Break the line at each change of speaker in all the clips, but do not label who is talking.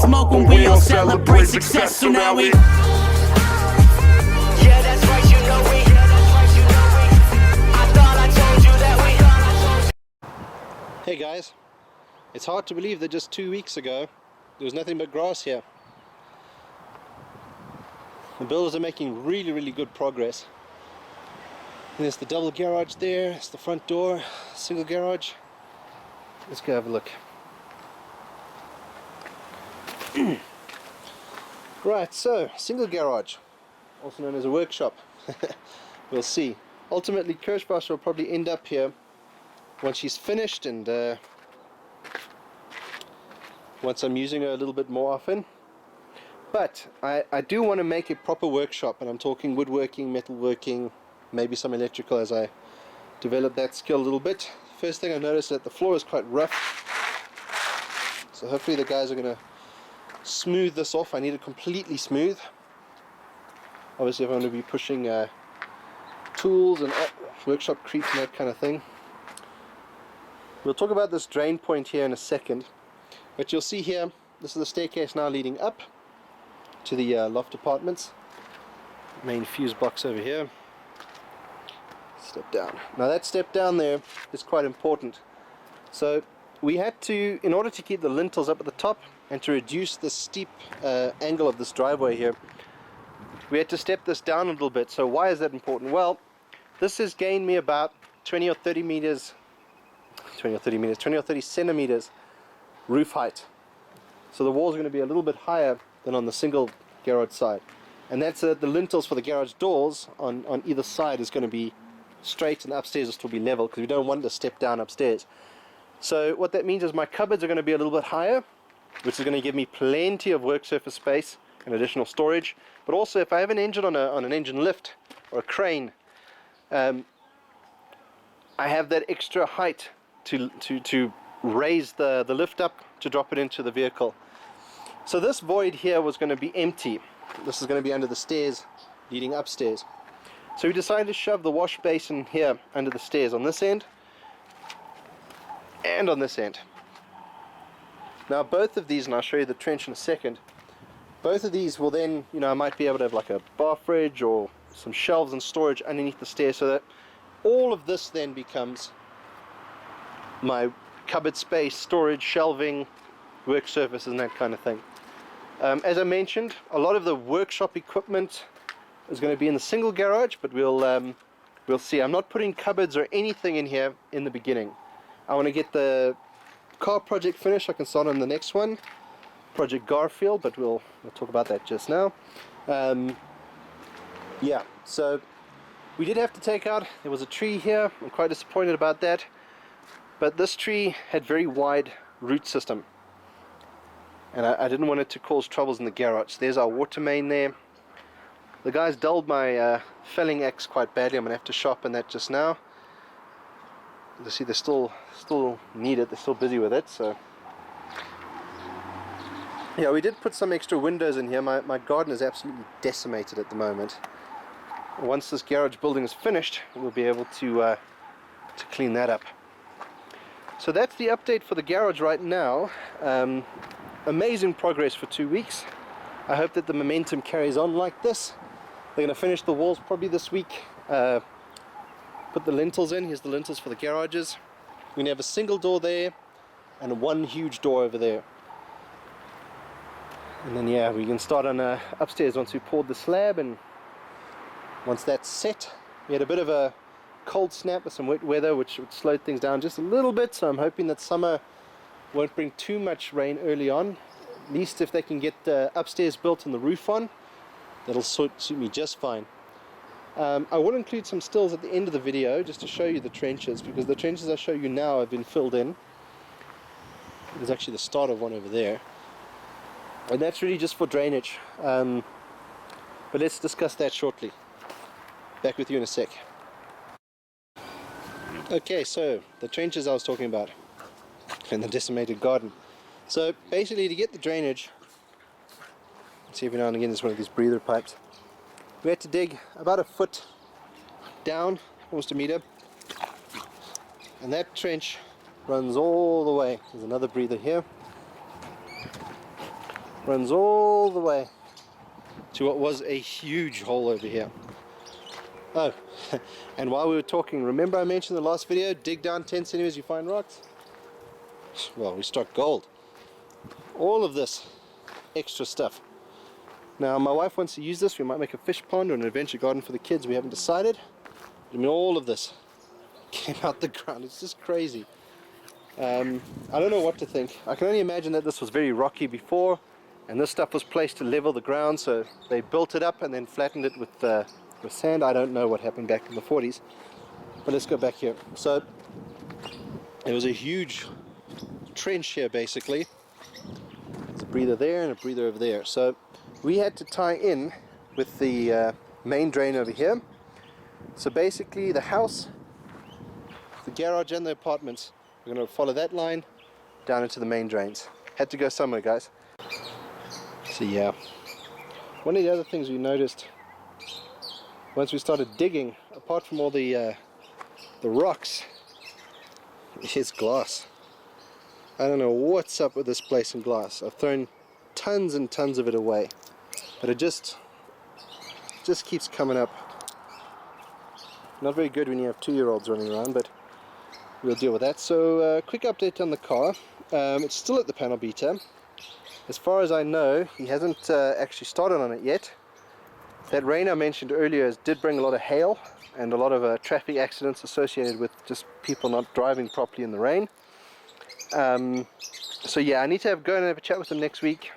smoke when we all celebrate success. So now we
Hey guys, it's hard to believe that just 2 weeks ago there was nothing but grass here. The builders are making really good progress. And there's the double garage there, it's the front door, single garage. Let's go have a look. Right, so single garage, also known as a workshop. We'll see. Ultimately Kirschwasser will probably end up here once she's finished, and once I'm using her a little bit more often. But I do want to make a proper workshop, and I'm talking woodworking, metalworking, maybe some electrical as I develop that skill a little bit. First thing I noticed is that the floor is quite rough, so hopefully the guys are going to smooth this off. I need it completely smooth. Obviously if I'm going to be pushing tools and workshop creeps and that kind of thing. We'll talk about this drain point here in a second, but you'll see here, this is the staircase now leading up to the loft apartments. Main fuse box over here. Step down. Now that step down there is quite important. So we had to, in order to keep the lintels up at the top and to reduce the steep angle of this driveway here, we had to step this down a little bit. So why is that important? Well, this has gained me about 20 or 30 centimeters roof height. So the walls are going to be a little bit higher than on the single garage side, and that's the lintels for the garage doors on either side is going to be straight, and upstairs will still be level because we don't want to step down upstairs. So what that means is my cupboards are going to be a little bit higher, which is going to give me plenty of work surface space and additional storage. But also if I have an engine on an engine lift or a crane, I have that extra height to raise the lift up to drop it into the vehicle. So this void here was going to be empty. This is going to be under the stairs leading upstairs. So we decided to shove the wash basin here under the stairs on this end and on this end. Now both of these, and I'll show you the trench in a second, both of these will then, you know, I might be able to have like a bar fridge or some shelves and storage underneath the stairs, so that all of this then becomes my cupboard space, storage, shelving, work surfaces and that kind of thing. As I mentioned, a lot of the workshop equipment is going to be in the single garage, but we'll see. I'm not putting cupboards or anything in here in the beginning. I want to get the car project finished. I can start on the next one, Project Garfield, but we'll talk about that just now. Yeah, so we did have to take out, there was a tree here. I'm quite disappointed about that. But this tree had very wide root system, and I didn't want it to cause troubles in the garage. There's our water main there. The guys dulled my felling axe quite badly. I'm going to have to sharpen that just now. You see they still need it, they're still busy with it. So yeah, we did put some extra windows in here. My garden is absolutely decimated at the moment. Once this garage building is finished, we'll be able to clean that up. So that's the update for the garage right now. Amazing progress for 2 weeks. I hope that the momentum carries on like this. They're going to finish the walls probably this week. Put the lintels in. Here's the lintels for the garages. We're going to have a single door there and one huge door over there. And then yeah, we can start on upstairs once we poured the slab, and once that's set. We had a bit of a cold snap with some wet weather, which would slow things down just a little bit, so I'm hoping that summer won't bring too much rain early on. At least if they can get upstairs built and the roof on, that'll suit me just fine. I will include some stills at the end of the video just to show you the trenches, because the trenches I show you now have been filled in. There's actually the start of one over there, and that's really just for drainage. But let's discuss that shortly. Back with you in a sec. Okay, so the trenches I was talking about and the decimated garden. So basically, to get the drainage, see every now and again there's one of these breather pipes. We had to dig about a foot down, almost a meter, and that trench runs all the way. There's another breather here, Runs all the way to what was a huge hole over here. Oh, and while we were talking, remember I mentioned in the last video, dig down 10 centimeters, you find rocks? Well, we struck gold. All of this extra stuff. Now, my wife wants to use this. We might make a fish pond or an adventure garden for the kids. We haven't decided. I mean, all of this came out the ground. It's just crazy. I don't know what to think. I can only imagine that this was very rocky before, and this stuff was placed to level the ground, so they built it up and then flattened it with sand. I don't know what happened back in the 40s, but let's go back here. So there was a huge trench here basically. There's a breather there and a breather over there. So we had to tie in with the main drain over here. So basically the house, the garage and the apartments, we're going to follow that line down into the main drains. Had to go somewhere, guys. So yeah, one of the other things we noticed once we started digging, apart from all the rocks, is glass. I don't know what's up with this place in glass. I've thrown tons and tons of it away, but it just keeps coming up. Not very good when you have 2-year-olds running around, but we'll deal with that. So quick update on the car. It's still at the panel beater. As far as I know, he hasn't actually started on it yet. That rain I mentioned earlier did bring a lot of hail and a lot of traffic accidents associated with just people not driving properly in the rain. So yeah, I need to go and have a chat with them next week.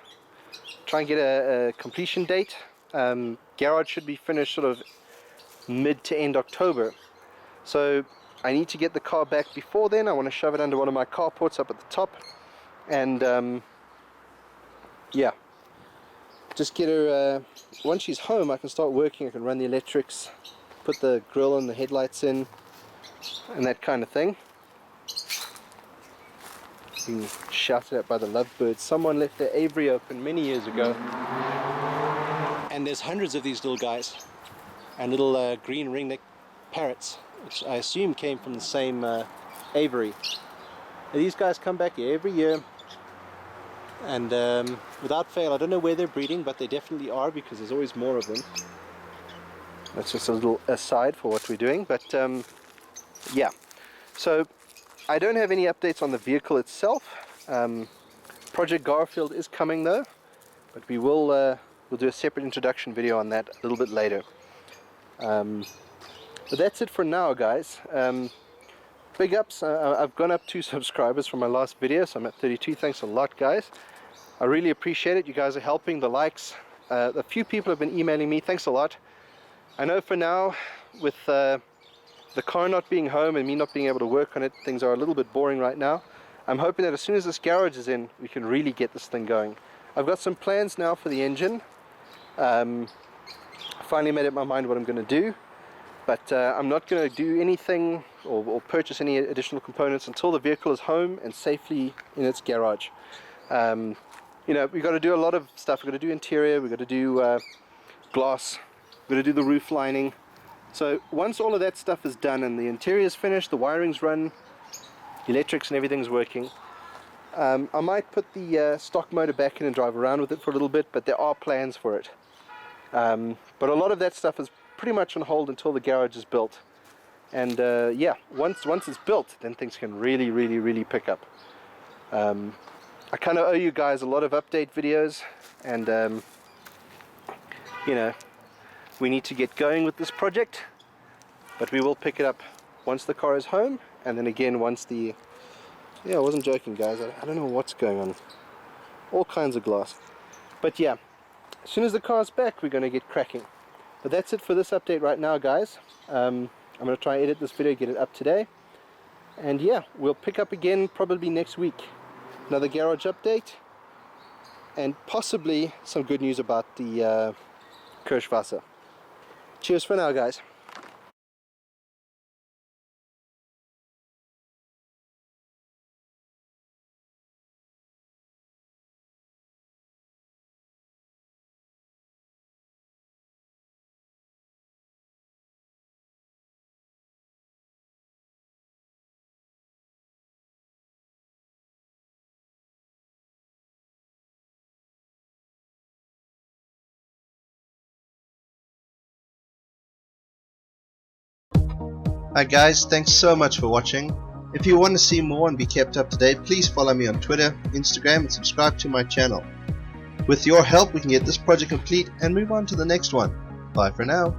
Try and get a completion date. Garage should be finished sort of mid to end October. So I need to get the car back before then. I want to shove it under one of my carports up at the top, and yeah, just get her once she's home I can start working. I can run the electrics, put the grill and the headlights in and that kind of thing. Being shouted at by the lovebirds. Someone left their aviary open many years ago, and there's hundreds of these little guys and little green ringneck parrots, which I assume came from the same aviary. And these guys come back here every year, and without fail, I don't know where they're breeding, but they definitely are, because there's always more of them. That's just a little aside for what we're doing, but yeah. So I don't have any updates on the vehicle itself. Project Garfield is coming though, but we'll do a separate introduction video on that a little bit later. But that's it for now, guys. Big ups. I've gone up 2 subscribers from my last video, so I'm at 32. Thanks a lot, guys. I really appreciate it. You guys are helping. The likes. A few people have been emailing me. Thanks a lot. I know for now, with the car not being home and me not being able to work on it, things are a little bit boring right now. I'm hoping that as soon as this garage is in, we can really get this thing going. I've got some plans now for the engine. Finally made up my mind what I'm going to do, but I'm not going to do anything or purchase any additional components until the vehicle is home and safely in its garage. You know, we've got to do a lot of stuff. We've got to do interior, we've got to do glass, we've got to do the roof lining. So once all of that stuff is done and the interior is finished, the wiring's run, electrics and everything's working, I might put the stock motor back in and drive around with it for a little bit, but there are plans for it. But a lot of that stuff is pretty much on hold until the garage is built. And yeah, once it's built, then things can really pick up. I kind of owe you guys a lot of update videos, and you know, we need to get going with this project, but we will pick it up once the car is home, and then again once the... Yeah, I wasn't joking, guys. I don't know what's going on. All kinds of glass. But yeah, as soon as the car's back, we're going to get cracking. But that's it for this update right now, guys. I'm going to try and edit this video, get it up today. And yeah, we'll pick up again probably next week. Another garage update, and possibly some good news about the Kirschwasser. Cheers for now, guys.
Alright guys, thanks so much for watching. If you want to see more and be kept up to date, please follow me on Twitter, Instagram, and subscribe to my channel. With your help we can get this project complete and move on to the next one. Bye for now.